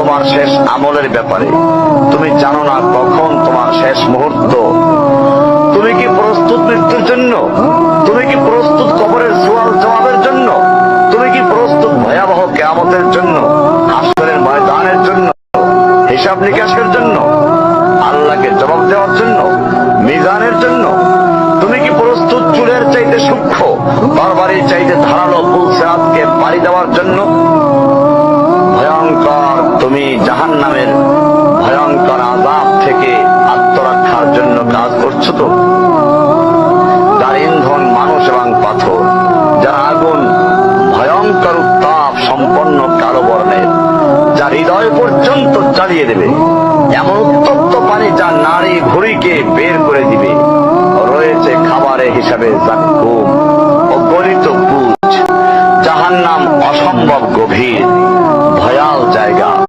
তোমার শেষ আমলের ব্যাপারে। তুমি জানো না কখন তোমার শেষ মুহূর্ত। তুমি কি প্রস্তুত মৃত্যুর জন্য? তুমি কি প্রস্তুত কবরের সওয়াল জবাবের জন্য? তুমি কি প্রস্তুত ভয়াবহ কিয়ামতের জন্য, হাসরের ময়দানের জন্য, হিসাব নিকাশের জন্য, আল্লাহকে জবাব দেওয়ার জন্য, মিজানের জন্য? তুমি কি প্রস্তুত চুলের চাইতে সূক্ষ্ম, তরবারির চাইতে ধারালো পুল সিরাতকে পাড়ি দেওয়ার জন্য? ভয়ঙ্কর তুমি জাহান্নামের ভয়ঙ্কর আযাব থেকে আত্মরক্ষার জন্য কাজ করছো তো? যার ইন্ধন মানুষ এবং পাথর, যার আগুন ভয়ঙ্কর উত্তাপ সম্পন্ন কালো বর্ণের, যা হৃদয় পর্যন্ত জ্বালিয়ে দেবে, এমন উত্তপ্ত পানি যা নাড়ি ভুঁড়িকে বের করে দিবে। রয়েছে খাবারের হিসাবে জাক্কুম, অগণিত পুঁজ। জাহান্নাম অসম্ভব গভীর, ভয়াল জায়গা।